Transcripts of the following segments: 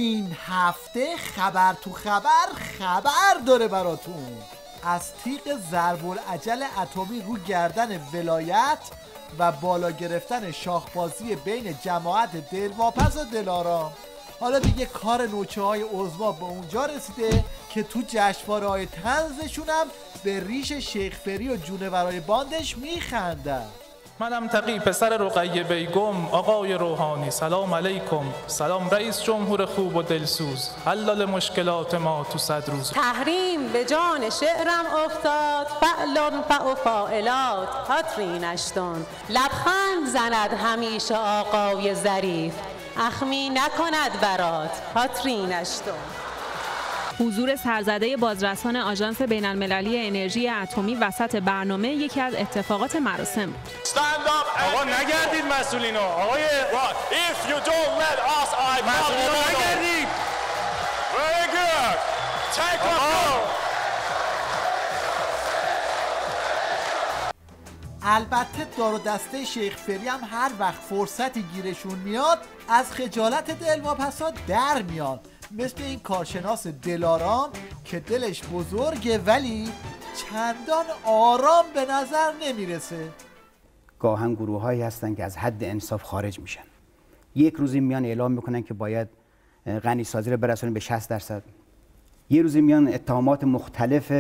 این هفته خبر تو خبر داره براتون. از تیغ ضرب العجل اتمی رو گردن ولایت و بالا گرفتن شاخبازی بین جماعت دلواپس و دلارام. حالا دیگه کار نوچه های عظما به اونجا رسیده که تو جشنواره های طنزشون هم به ریش شیخ فری و جونورای باندش میخندن. منم تقی پسر رقیه بیگم، آقای روحانی سلام علیکم. سلام رئیس جمهور خوب و دلسوز، حلال مشکلات ما تو 100 روز. تحریم به جان شعرم افتاد، فعلان فع فاعلات هاترین اشتون. لبخند زند همیشه آقای ظریف، اخمی نکند برات هاترین اشتون. حضور سرزده بازرسان آژانس بین‌المللی انرژی اتمی وسط برنامه یکی از اتفاقات مراسم بود. آقا نگردید مسئولینو. آقای مسئولینو نگردید. Very good. Take البته دار و دسته شیخ فری هم هر وقت فرصتی گیرشون میاد از خجالت دلواپسا در میان، مثل این کارشناس دلارام که دلش بزرگه ولی چندان آرام به نظر نمیرسه. گاهن گروه هایی هستن که از حد انصاف خارج میشن. یک روزی میان اعلام میکنن که باید غنی سازی رو برسونیم به 60%. یه روزی میان اتهامات مختلف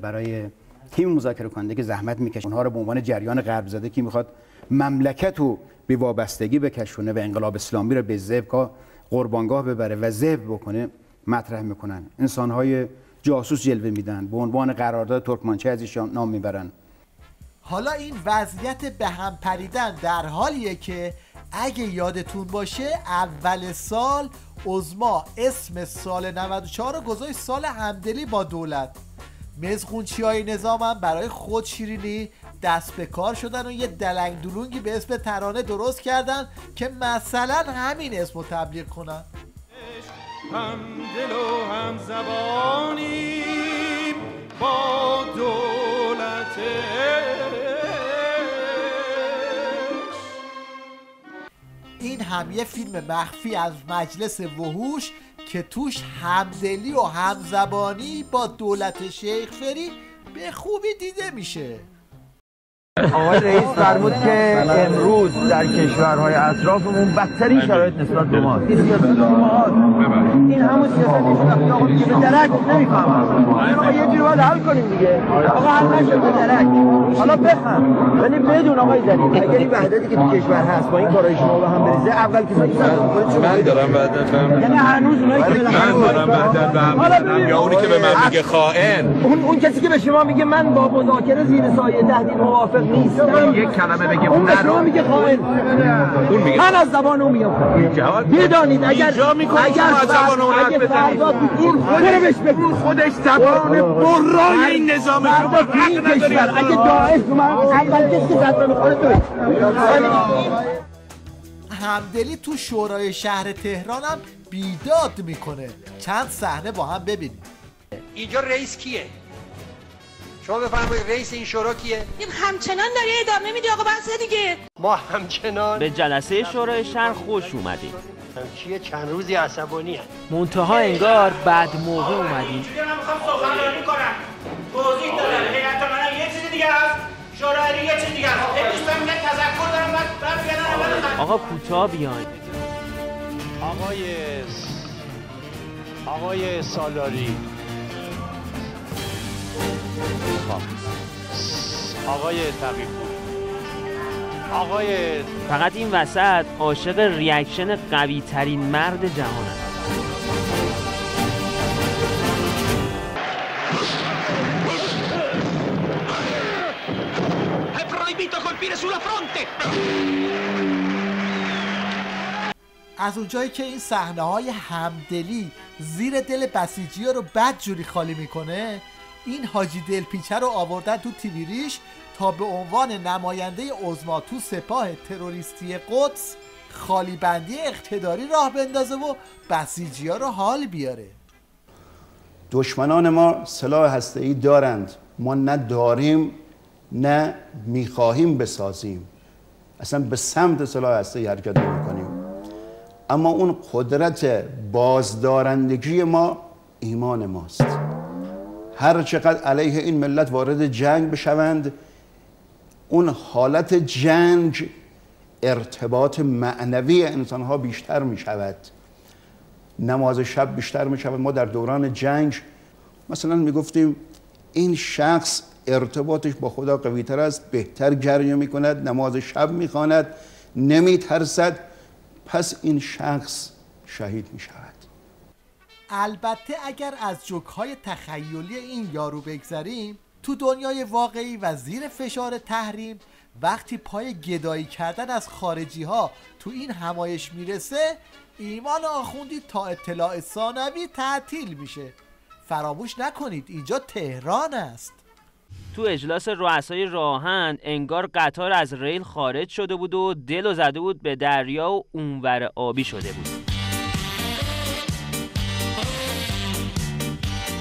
برای تیم مذاکره کننده که زحمت میکشه اونها رو به عنوان جریان غرب زده که میخواد مملکت رو به وابستگی بکشونه و انقلاب اسلامی رو به ذبح قربانگاه ببره و ذبح بکنه مطرح میکنن. انسانهای جاسوس جلوه میدن، به عنوان قرارداد ترکمانچه از ایشان نام میبرن. حالا این وضعیت به هم پریدن در حالیه که اگه یادتون باشه اول سال عظما اسم سال 94 رو گذاشت سال همدلی با دولت. مزغونچیای نظام هم برای خود شیرینی دست به کار شدن و یه دلنگ دلونگی به اسم ترانه درست کردن که مثلا همین اسم رو تبلیغ کنن. هم دل و هم زبانیم با دولت. این هم یه فیلم مخفی از مجلس وحوش که توش همدلی و همزبانی با دولت شیخ فری به خوبی دیده میشه. آقای رئیس فرمود که امروز در کشورهای اطرافمون بدترین شرایط نسبت به ماست. این همون سیاست آقا دیگه به درک نمیفهمم. آقا یه جوری باید حل کنیم دیگه. آقا حل نشه به درک. حالا بفهم. ولی بدون آقای ظریف اگر این وحدتی که تو کشور هست با این کارهای شما به هم بریزه اول که من دارم وحدت به هم. یعنی هنوز اونایی که من دارم وحدت به هم یا اونی که به من میگه خائن. اون کسی که به شما میگه من با مذاکره زیر سایه تهدید موافق نیستم. یک کلمه بگه اون نرو میگه خائن. اون میگه من از زبان اون میام. بدانید اگر زبان اون حرف بزنید اون خودش زبان برای این نظام حق نداره. اگه داعش من اول کسی که زبان میخوره تو همدلی تو شورای شهر تهران هم بیداد میکنه. چند صحنه با هم ببینید. اینجا رئیس کیه؟ شما بفرمایید رئیس این شورا کیه؟ این همچنان داری ادامه میدی آقا بحث دیگه. ما همچنان به جلسه شورای شهر خوش اومدیم. چیه چند روزی عصبانی هست. منتها انگار بعد موقع اومدیم. دیگه من میخوام سخنرانی کنم. توضیح دادم. هیئت امنه یه چیز دیگه است. شورای یه چیز دیگه است. دوستان میگن تذکر دارم بعد برمیگردن. آقا کوتاه بیاین. آقای سالاری، آقای تقی‌پور، آقای فقط این وسط عاشق ریاکشن قوی ترین مرد جهانم. از اونجایی که این صحنه‌های همدلی زیر دل بسیجی‌ها رو بدجوری خالی میکنه، این حاجی دلپیچه رو آوردن تو تیویریش تا به عنوان نماینده عظما تو سپاه تروریستی قدس خالی بندی اقتداری راه بندازه و بسیجی‌ها رو حال بیاره. دشمنان ما سلاح هسته‌ای دارند، ما نه داریم نه میخواهیم بسازیم، اصلا به سمت سلاح هسته‌ای حرکت نمی‌کنیم. اما اون قدرت بازدارندگی ما ایمان ماست. هر چقدر علیه این ملت وارد جنگ بشوند، اون حالت جنگ ارتباط معنوی انسانها بیشتر می شود، نماز شب بیشتر می شود. ما در دوران جنگ مثلا می گفتیم این شخص ارتباطش با خدا قوی‌تر است، بهتر جریان می کند، نماز شب می خواند، نمی ترسد، پس این شخص شهید می شود. البته اگر از جوک‌های تخیلی این یارو بگذریم، تو دنیای واقعی و زیر فشار تحریم وقتی پای گدایی کردن از خارجی ها تو این همایش میرسه، ایمان آخوندی تا اطلاع ثانوی تعطیل میشه. فراموش نکنید اینجا تهران است. تو اجلاس رؤسای راهن انگار قطار از ریل خارج شده بود و دلو زده بود به دریا و اونور آبی شده بود.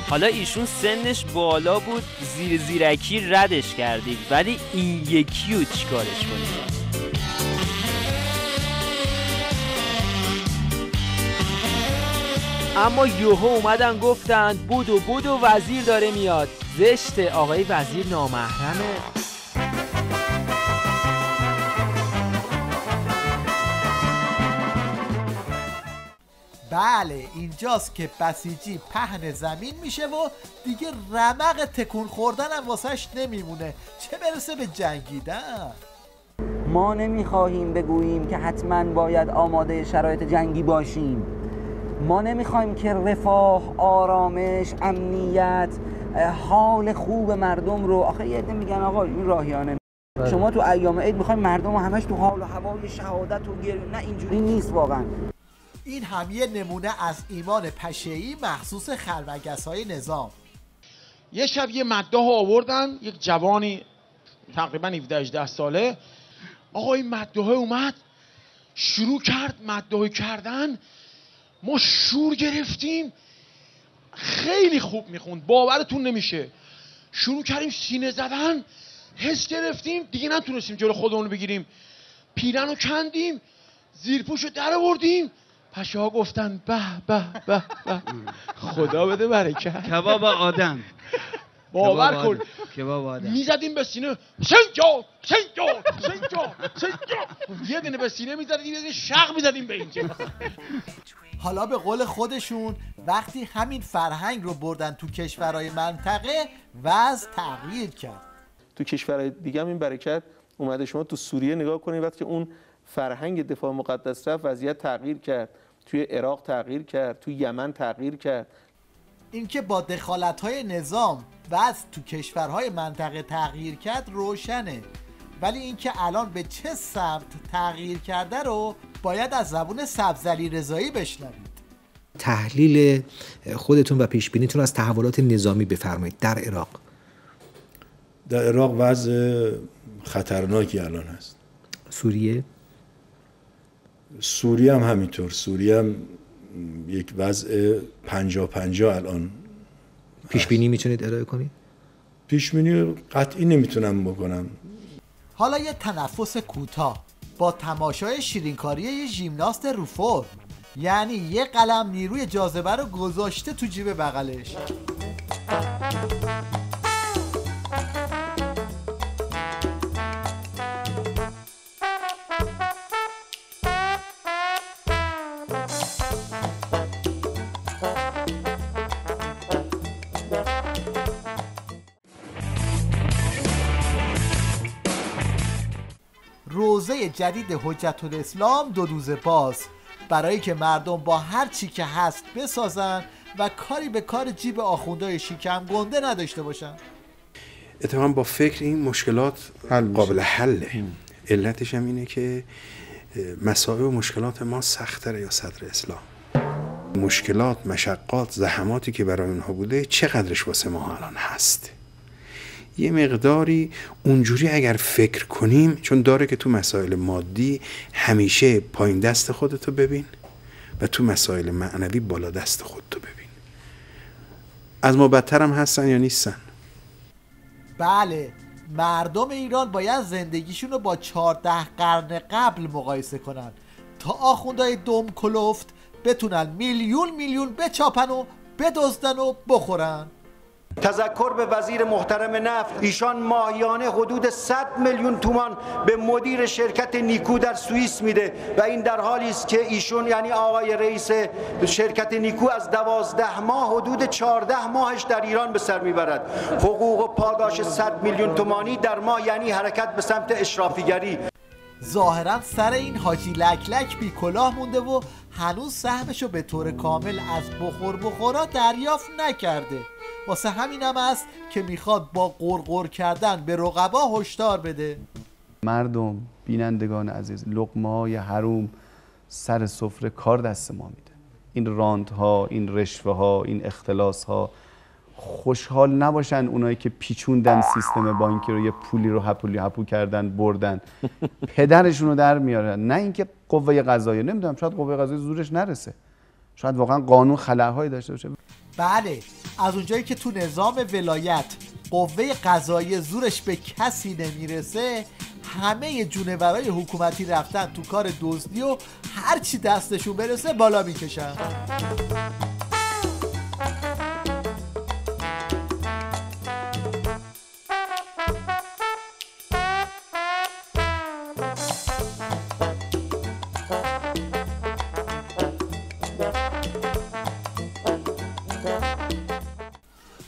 حالا ایشون سنش بالا بود، زیرکی ردش کردید، ولی این یکیو چیکارش کنید؟ اما یوهو اومدن گفتن بودو وزیر داره میاد. زشته، آقای وزیر نامحرمه. بله اینجاست که بسیجی پهن زمین میشه و دیگه رمق تکون خوردن هم واسش نمیمونه، چه برسه به جنگیدن. ما نمیخواهیم بگوییم که حتما باید آماده شرایط جنگی باشیم. ما نمیخوایم که رفاه، آرامش، امنیت، حال خوب مردم رو، آخه یه عده میگن آقا این راهیانه، شما تو ایام عید میخوایم مردم رو همش تو حال و هوای شهادت و گریه. نه اینجوری نیست واقعا. این هم یه نمونه از ایمان پشه‌ای مخصوص خرمگس‌های نظام. یه شب یه مداح آوردن، یک جوانی تقریبا 17-18 ساله، آقا این مداح اومد شروع کرد مداح کردن، ما شور گرفتیم، خیلی خوب میخوند، باورتون نمیشه. شروع کردیم سینه زدن، حس گرفتیم، دیگه نتونستیم جلو خودمون بگیریم، پیرن رو کندیم، زیرپوش رو در آوردیم. پشه ها گفتن به به به به، خدا بده برکت. کباب آدم، باور کن کباب آدم. میزدیم به سینه، سنجاد یه دونه به سینه میزدیم، یه دونه شق میزدیم به اینجا. حالا به قول خودشون وقتی همین فرهنگ رو بردن تو کشورهای منطقه، وضع تغییر کرد. تو کشورهای دیگه هم این برکت اومده. شما تو سوریه نگاه کنید، وقتی که اون فرهنگ دفاع مقدس رفت، وضعیت تغییر کرد. توی عراق تغییر کرد، توی یمن تغییر کرد. اینکه با دخالت‌های نظام وضع تو کشورهای منطقه تغییر کرد روشنه، ولی اینکه الان به چه سمت تغییر کرده رو باید از زبون سبزعلی رضایی بشنوید. تحلیل خودتون و پیشبینیتون از تحولات نظامی بفرمایید در عراق. در عراق وضع خطرناکی الان هست. سوریه هم همینطور. سوریه هم یک وضع 50-50 الان. پیشبینی میتونید ارائه کنید؟ پیشبینی قطعی نمیتونم بکنم. حالا یه تنفس کوتاه با تماشای شیرینکاری یه ژیمناست روفور، یعنی یه قلم نیروی جاذبه رو گذاشته تو جیب بغلش. روزه جدید حجت الاسلام 2 روزه باز، برای که مردم با هر چی که هست بسازن و کاری به کار جیب آخوندهای شیکم گنده نداشته باشن. اتفاقا با فکر این مشکلات قابل حله. علتش هم اینه که مسائل و مشکلات ما سخت‌تره یا صدر اسلام. مشکلات، مشقات، زحماتی که برای اونها بوده چقدرش واسه ما الان هست. یه مقداری اونجوری اگر فکر کنیم، چون داره که تو مسائل مادی همیشه پایین دست خودتو ببین و تو مسائل معنوی بالا دست خودتو ببین. از ما بدتر هم هستن یا نیستن؟ بله، مردم ایران باید زندگیشون رو با 14 قرن قبل مقایسه کنن. تا آخوندهای دم کلفت بتونن میلیون بچاپن و بدزدن و بخورن. تذکر به وزیر محترم نفت، ایشان ماهیانه حدود 100 میلیون تومان به مدیر شرکت نیکو در سوئیس میده و این در حالی است که ایشون یعنی آقای رئیس شرکت نیکو از 12 ماه حدود 14 ماهش در ایران به سر میبرد. حقوق و پاداش 100 میلیون تومانی در ماه یعنی حرکت به سمت اشرافیگری. ظاهرا سر این حاجی لکلک بی کلاه مونده و هنوز سهمشو به طور کامل از بخورا دریافت نکرده. واسه همینم است که میخواد با غرغر کردن به رقبا هشدار بده. مردم، بینندگان عزیز، لقمه‌های حروم سر سفره کار دست ما میده. این رانت‌ها، این رشوه‌ها، این اختلاس‌ها، خوشحال نباشن اونایی که پیچوندن سیستم بانکی رو، یه پولی رو هپو کردن بردن، پدرشون رو در میارن. نه اینکه قوه قضاییه، نمیدونم، شاید قوه قضاییه زورش نرسه، شاید واقعا قانون خلاهایی داشته باشه. بله، از اونجایی که تو نظام ولایت قوه قضاییه زورش به کسی نمیرسه، همه جونورای حکومتی رفتن تو کار دزدی و هرچی دستشون برسه بالا میکشن.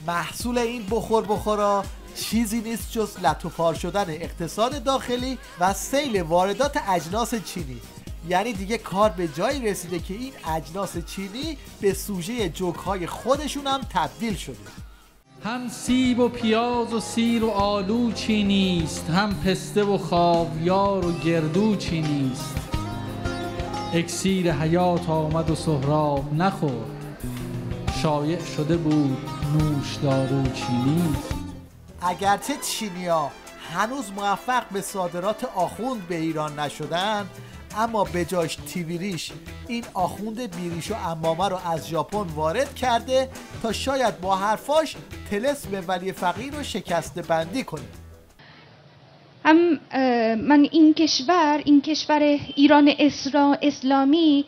محصول این بخورا چیزی نیست جز لطوپار شدن اقتصاد داخلی و سیل واردات اجناس چینی. یعنی دیگه کار به جایی رسیده که این اجناس چینی به سوژه جوک‌های خودشون هم تبدیل شده. هم سیب و پیاز و سیر و آلو چینیست، هم پسته و خاویار و گردو چینیست. اکسیر حیات آمد و سهراب نخورد، شایع شده بود نوشدارو چینی. اگرچه چینیا هنوز موفق به صادرات آخوند به ایران نشدن، اما به جاش تیویریش این آخوند بیریش و عمامه رو از ژاپن وارد کرده تا شاید با حرفاش طلسم ولی فقیر رو شکسته بندی کنه. من این کشور ایران اسلامی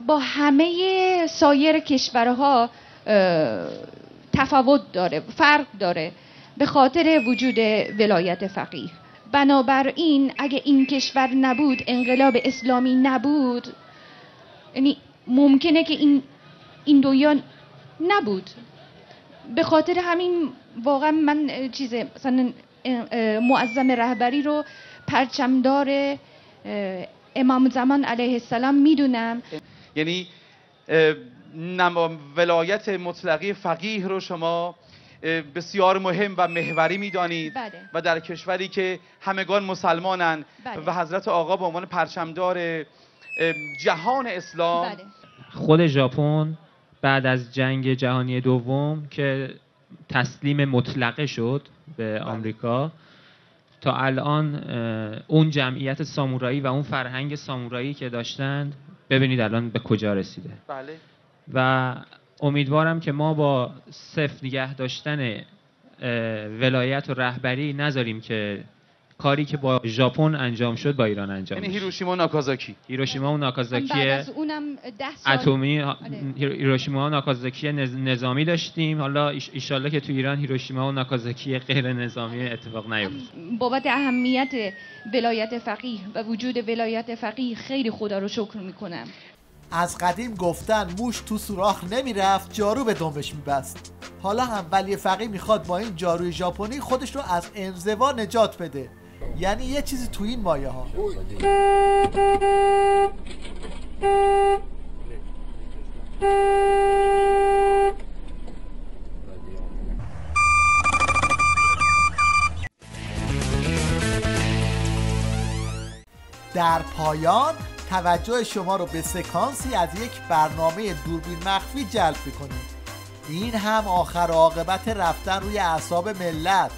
با همه سایر کشورها تفاوت داره، فرق داره به خاطر وجود ولایت فقیه. بنابراین اگه این کشور نبود، انقلاب اسلامی نبود، یعنی ممکنه که این دنیا نبود. به خاطر همین واقعا من مثلا معظم رهبری رو پرچمدار امام زمان علیه السلام میدونم. یعنی ولایت مطلقه فقیه رو شما بسیار مهم و محوری میدانید. بله. و در کشوری که همگان مسلمانند. بله. و حضرت آقا به عنوان پرچمدار جهان اسلام. بله. خود ژاپن بعد از جنگ جهانی دوم که تسلیم مطلقه شد به آمریکا، تا الان اون جمعیت سامورایی و اون فرهنگ سامورایی که داشتند ببینید الان به کجا رسیده. بله. و امیدوارم که ما با صفر نگه داشتن ولایت و رهبری نذاریم که کاری که با ژاپن انجام شد با ایران انجام یعنی هیروشیما و ناکازاکی. هیروشیما و ناکازاکی بعد از اونم 10 سال اتمی. هیروشیما و ناکازاکی نظامی داشتیم، حالا ایشالله که تو ایران هیروشیما و ناکازاکی غیر نظامی اتفاق نیفته. بابت اهمیت ولایت فقیه و وجود ولایت فقیه خیلی خدا رو شکر میکنم. از قدیم گفتن موش تو سوراخ نمیرفت، جارو به دنبش میبست. حالا هم ولی فقیه میخواد با این جاروی ژاپنی خودش رو از انزوا نجات بده. یعنی یه چیزی تو این مایه ها. در پایان توجه شما رو به سکانسی از یک برنامه دوربین مخفی جلب می‌کنیم. این هم آخر عاقبت رفتن روی اعصاب ملت.